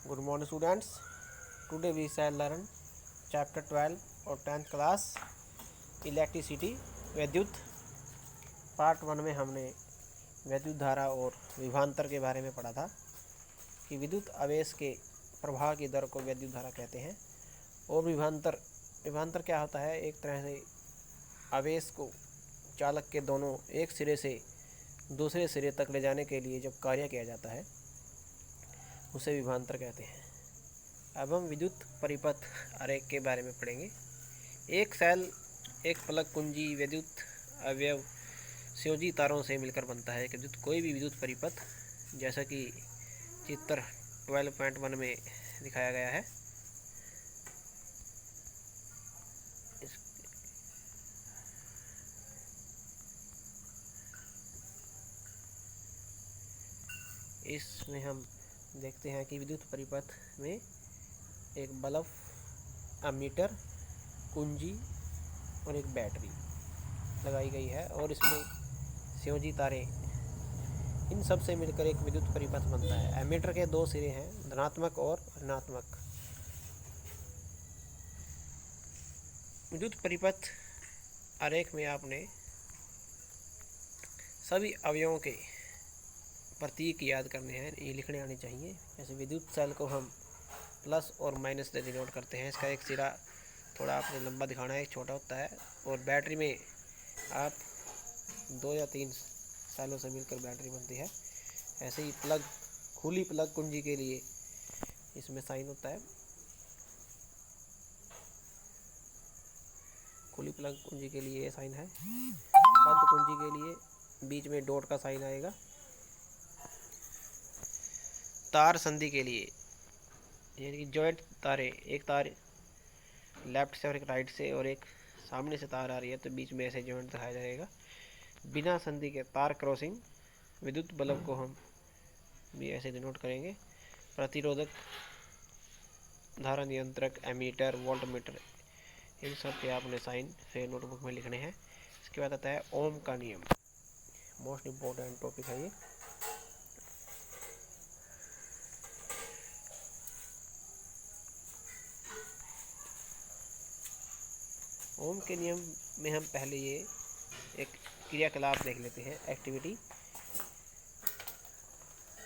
Good morning students. Today we shall learn chapter 12 और 10th class electricity विद्युत। Part 1 में हमने विद्युत धारा और विभवांतर के बारे में पढ़ा था कि विद्युत आवेश के प्रवाह की दर को विद्युत धारा कहते हैं। और विभवांतर क्या होता है? एक तरह से आवेश को चालक के दोनों एक सिरे से दूसरे सिरे तक ले जाने के लिए जब कार्य किया जाता है उसे विभवांतर कहते हैं। अब हम विद्युत परिपथ आरेख के बारे में पढ़ेंगे। एक सेल, एक प्लग कुंजी विद्युत अवयव संयोजी तारों से मिलकर बनता है। कोई भी विद्युत परिपथ जैसा कि चित्र 12.1 में दिखाया गया है, इसमें हम देखते हैं कि विद्युत परिपथ में एक बल्ब, अमीटर, कुंजी और एक बैटरी लगाई गई है और इसमें संयोजी तारें, इन सब से मिलकर एक विद्युत परिपथ बनता है। एमीटर के दो सिरे हैं, धनात्मक और ऋणात्मक। विद्युत परिपथ आरेख में आपने सभी अवयवों के प्रतीक याद करने हैं, ये लिखने आने चाहिए। जैसे विद्युत सेल को हम प्लस और माइनस से डिनोट करते हैं। इसका एक सिरा थोड़ा आपने लंबा दिखाना है, छोटा होता है। और बैटरी में आप 2 या 3 सेलों से मिलकर बैटरी बनती है। ऐसे ही खुली प्लग कुंजी के लिए इसमें साइन होता है। खुली प्लग कुंजी के लिए ये साइन है। बंद कुंजी के लिए बीच में डॉट का साइन आएगा। तार संधि के लिए, यानी कि जॉइंट तारे, एक तार लेफ्ट से और एक राइट से और एक सामने से तार आ रही है तो बीच में ऐसे जॉइंट दिखाया जाएगा। बिना संधि के तार क्रॉसिंग विद्युत बल्ब को हम भी ऐसे डिनोट करेंगे। प्रतिरोधक, धारा नियंत्रक, एमीटर, वोल्टमीटर, इन सब के आपने साइन फिर नोटबुक में लिखने हैं। इसके बाद आता है ओम का नियम। मोस्ट इम्पोर्टेंट टॉपिक है ये। ओम के नियम में हम पहले ये एक क्रियाकलाप देख लेते हैं, एक्टिविटी।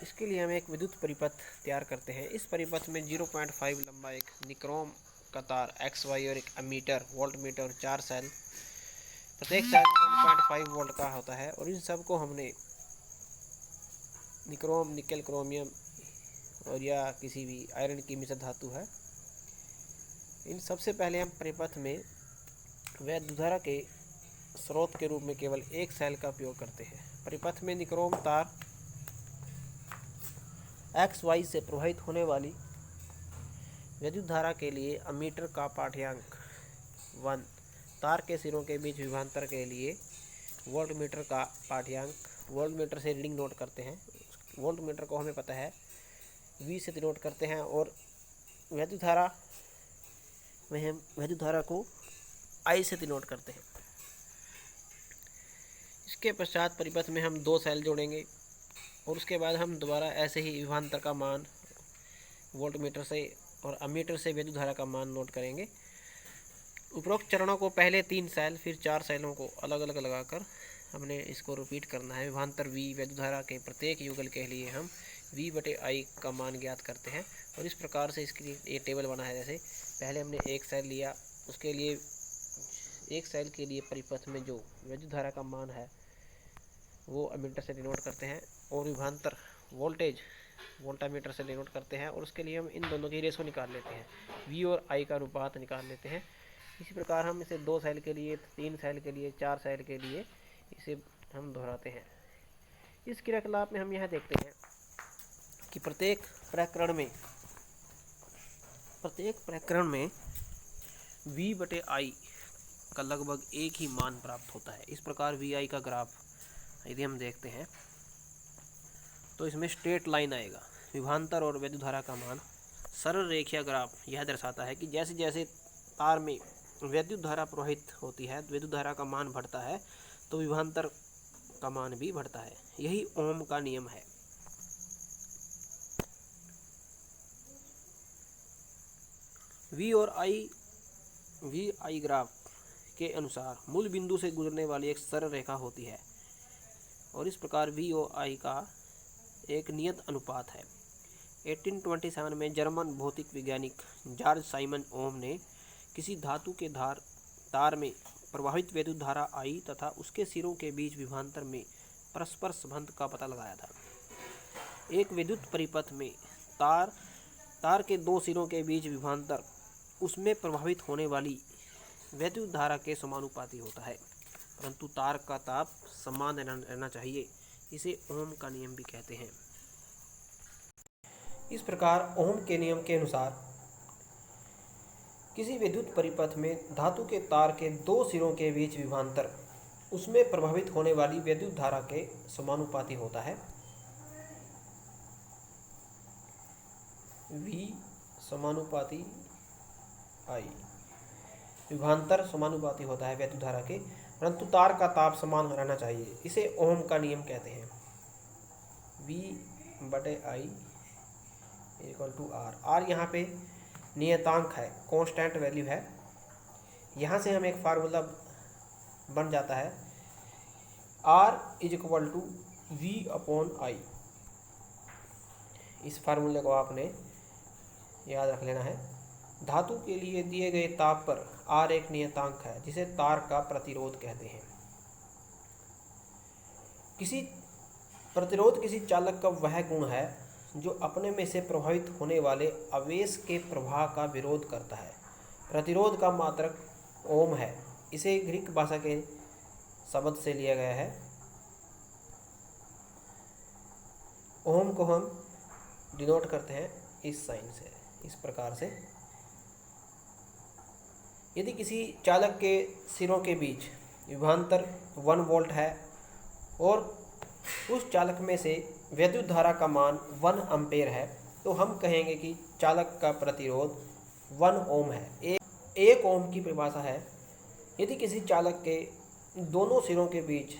इसके लिए हम एक विद्युत परिपथ तैयार करते हैं। इस परिपथ में 0.5 लंबा एक निक्रोम का तार XY और एक अमीटर, वोल्टमीटर और 4 सेल, प्रत्येक सेल 1.5 वोल्ट का होता है। और इन सब को हमने निक्रोम, निकल, क्रोमियम और या किसी भी आयरन की मिश्र धातु है। इन सबसे पहले हम परिपथ में विद्युत धारा के स्रोत के रूप में केवल एक सेल का उपयोग करते हैं। परिपथ में निक्रोम तार XY से प्रवाहित होने वाली विद्युत धारा के लिए अमीटर का पाठ्यांक 1, तार के सिरों के बीच विभवांतर के लिए वोल्टमीटर का पाठ्यांक, वोल्टमीटर से रीडिंग नोट करते हैं। वोल्टमीटर को हमें पता है V से डिनोट करते हैं। और विद्युत धारा में हम विद्युत धारा को I से डिनोट करते हैं। इसके पश्चात परिपथ में हम 2 सेल जोड़ेंगे और उसके बाद हम दोबारा ऐसे ही विभवांतर का मान वोल्टमीटर से और अमीटर से विद्युत धारा का मान नोट करेंगे। उपरोक्त चरणों को पहले 3 सेल फिर 4 सेलों को अलग अलग लगाकर हमने इसको रिपीट करना है। विभवांतर V विद्युत धारा के प्रत्येक युगल के लिए हम V/I का मान ज्ञात करते हैं। और इस प्रकार से इसकी ये टेबल बना है। जैसे पहले हमने एक सेल लिया, उसके लिए एक सेल के लिए परिपथ में जो विद्युत धारा का मान है वो अमीटर से डिनोट करते हैं और विभवांतर वोल्टेज वोल्टामीटर से डिनोट करते हैं। और उसके लिए हम इन दोनों की रेशो निकाल लेते हैं, V और I का अनुपात निकाल लेते हैं। इसी प्रकार हम इसे 2 सेल के लिए, 3 सेल के लिए, 4 सेल के लिए इसे हम दोहराते हैं। इस क्रियाकलाप में हम यह देखते हैं कि प्रत्येक प्रकरण में V/I का लगभग एक ही मान प्राप्त होता है। इस प्रकार VI का ग्राफ यदि हम देखते हैं तो इसमें स्ट्रेट लाइन आएगा। विभवांतर और विद्युत धारा का मान सरल रेखीय ग्राफ यह दर्शाता है कि जैसे जैसे तार में विद्युत धारा प्रवाहित होती है, विद्युत धारा का मान बढ़ता है तो विभवांतर का मान भी बढ़ता है। यही ओम का नियम है। वी आई ग्राफ के अनुसार मूल बिंदु से गुजरने वाली एक सरल रेखा होती है और इस प्रकार वी और आई का एक नियत अनुपात है। 1827 में जर्मन भौतिक वैज्ञानिक जॉर्ज साइमन ओम ने किसी धातु के तार में प्रवाहित विद्युत धारा आई तथा उसके सिरों के बीच विभवांतर में परस्पर संबंध का पता लगाया था। एक विद्युत परिपथ में तार के दो सिरों के बीच विभवांतर उसमें प्रभावित होने वाली विद्युत धारा के समानुपाती होता है, परंतु तार का ताप समान रहना चाहिए। इसे ओम का नियम भी कहते हैं। इस प्रकार ओम के नियम के अनुसार किसी विद्युत परिपथ में धातु के तार के दो सिरों के बीच विभवांतर उसमें प्रभावित होने वाली विद्युत धारा के समानुपाती होता है। V समानुपाती I, विभवांतर समानुपाती होता है विद्युत धारा के, परंतु तार का ताप समान रहना चाहिए। इसे ओम का नियम कहते हैं। V/I = R। R यहाँ पे नियतांक है, कांस्टेंट वैल्यू है। यहाँ से हम एक फार्मूला बन जाता है R = V/I। इस फार्मूले को आपने याद रख लेना है। धातु के लिए दिए गए ताप पर R एक नियतांक है जिसे तार का प्रतिरोध कहते हैं। प्रतिरोध किसी चालक का वह गुण है जो अपने में से प्रभावित होने वाले आवेश के प्रवाह का विरोध करता है। प्रतिरोध का मात्रक ओम है। इसे ग्रीक भाषा के शब्द से लिया गया है। ओम को हम डिनोट करते हैं इस साइन से, इस प्रकार से। यदि किसी चालक के सिरों के बीच विभवांतर 1 वोल्ट है और उस चालक में से विद्युत धारा का मान 1 एम्पेयर है, तो हम कहेंगे कि चालक का प्रतिरोध 1 ओम है। 1 ओम की परिभाषा है, यदि किसी चालक के दोनों सिरों के बीच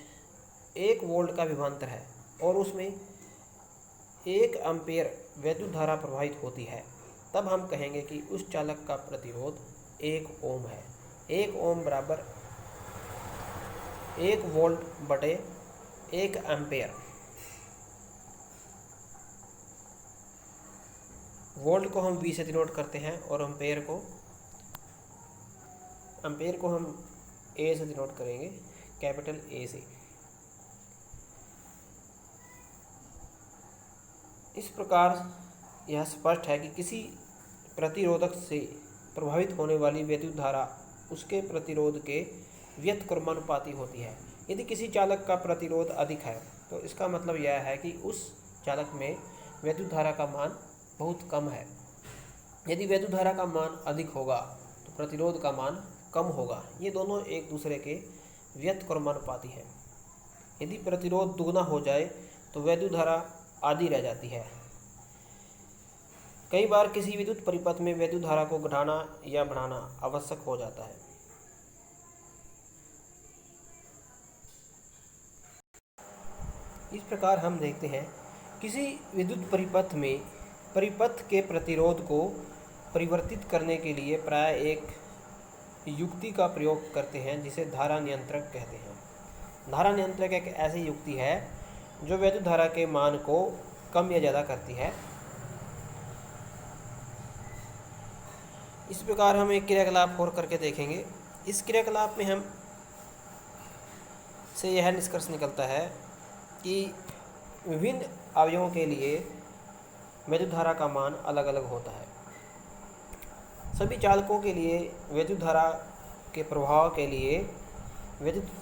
1 वोल्ट का विभवांतर है और उसमें 1 एम्पेयर विद्युत धारा प्रवाहित होती है, तब हम कहेंगे कि उस चालक का प्रतिरोध 1 ओम है। 1 ओम बराबर 1 वोल्ट बटे 1 एम्पेयर। वोल्ट को हम V से डिनोट करते हैं और एम्पेयर को हम A से डिनोट करेंगे, कैपिटल A से। इस प्रकार यह स्पष्ट है कि किसी प्रतिरोधक से प्रभावित होने वाली विद्युत धारा उसके प्रतिरोध के व्युत्क्रमानुपाती होती है। यदि किसी चालक का प्रतिरोध अधिक है तो इसका मतलब यह है कि उस चालक में विद्युत धारा का मान बहुत कम है। यदि विद्युत धारा का मान अधिक होगा तो प्रतिरोध का मान कम होगा। ये दोनों एक दूसरे के व्युत्क्रमानुपाती हैं। यदि प्रतिरोध दुगना हो जाए तो विद्युत धारा आधी रह जाती है। कई बार किसी विद्युत परिपथ में विद्युत धारा को घटाना या बढ़ाना आवश्यक हो जाता है। इस प्रकार हम देखते हैं किसी विद्युत परिपथ में परिपथ के प्रतिरोध को परिवर्तित करने के लिए प्राय एक युक्ति का प्रयोग करते हैं जिसे धारा नियंत्रक कहते हैं। धारा नियंत्रक एक ऐसी युक्ति है जो विद्युत धारा के मान को कम या ज़्यादा करती है। इस प्रकार हम एक क्रियाकलाप और करके देखेंगे। इस क्रियाकलाप में हम से यह निष्कर्ष निकलता है कि विभिन्न अवयवों के लिए विद्युत धारा का मान अलग अलग होता है। सभी चालकों के लिए विद्युत धारा के प्रवाह के लिए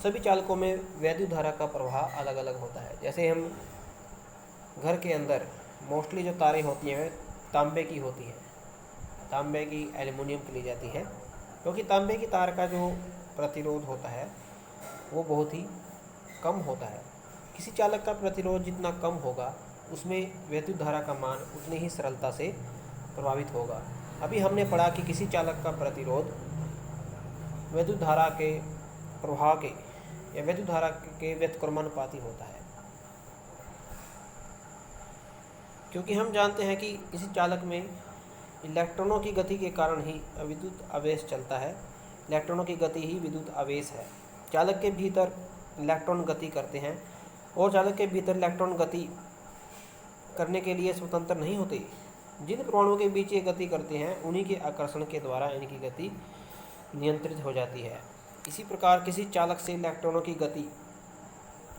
सभी चालकों में विद्युत धारा का प्रवाह अलग अलग होता है। जैसे हम घर के अंदर मोस्टली जो तारें होती हैं तांबे की होती हैं, तांबे की एल्युमिनियम की ली जाती है, क्योंकि तांबे की तार का जो प्रतिरोध होता है वो बहुत ही कम होता है। किसी चालक का प्रतिरोध जितना कम होगा उसमें विद्युत धारा का मान उतनी ही सरलता से प्रभावित होगा। अभी हमने पढ़ा कि किसी चालक का प्रतिरोध विद्युत धारा के प्रवाह के या विद्युत धारा के व्युत्क्रमानुपाती होता है। क्योंकि हम जानते हैं कि किसी चालक में इलेक्ट्रॉनों की गति के कारण ही विद्युत आवेश चलता है। इलेक्ट्रॉनों की गति ही विद्युत आवेश है। चालक के भीतर इलेक्ट्रॉन गति करते हैं और चालक के भीतर इलेक्ट्रॉन गति करने के लिए स्वतंत्र नहीं होते। जिन परमाणुओं के बीच ये गति करते हैं उन्हीं के आकर्षण के द्वारा इनकी गति नियंत्रित हो जाती है। इसी प्रकार किसी चालक से इलेक्ट्रॉनों की गति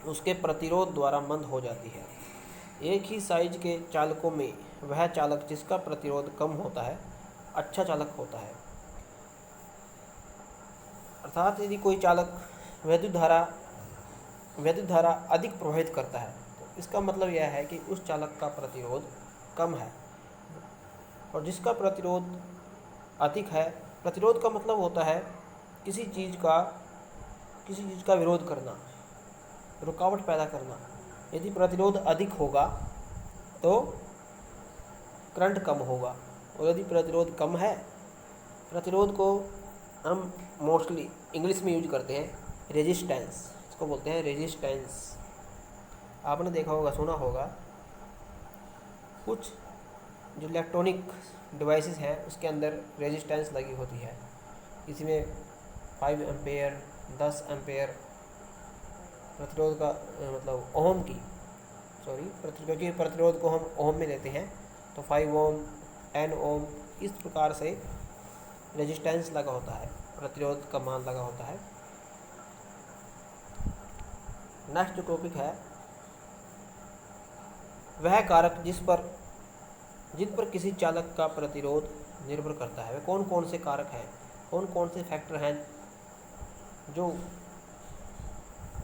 उसके प्रतिरोध द्वारा मंद हो जाती है। एक ही साइज के चालकों में वह चालक जिसका प्रतिरोध कम होता है अच्छा चालक होता है। अर्थात यदि कोई चालक वैद्युत धारा अधिक प्रवाहित करता है तो इसका मतलब यह है कि उस चालक का प्रतिरोध कम है, और जिसका प्रतिरोध अधिक है, प्रतिरोध का मतलब होता है किसी चीज़ का विरोध करना, रुकावट पैदा करना। यदि प्रतिरोध अधिक होगा तो करंट कम होगा, और यदि प्रतिरोध कम है, प्रतिरोध को हम मोस्टली इंग्लिश में यूज करते हैं रेजिस्टेंस, इसको बोलते हैं रेजिस्टेंस। आपने देखा होगा, सुना होगा, कुछ जो इलेक्ट्रॉनिक डिवाइसेस हैं उसके अंदर रेजिस्टेंस लगी होती है। इसमें 5 एम्पेयर 10 एम्पेयर प्रतिरोध का मतलब ओम की क्योंकि प्रतिरोध को हम ओम में लेते हैं, तो 5 ओम 10 ओम इस प्रकार से रेजिस्टेंस लगा होता है, प्रतिरोध का मान लगा होता है। नेक्स्ट जो टॉपिक है वह कारक जिन पर किसी चालक का प्रतिरोध निर्भर करता है। वे कौन कौन से कारक हैं, कौन कौन से फैक्टर हैं जो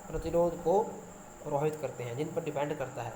प्रतिरोध को प्रभावित करते हैं, जिन पर डिपेंड करता है।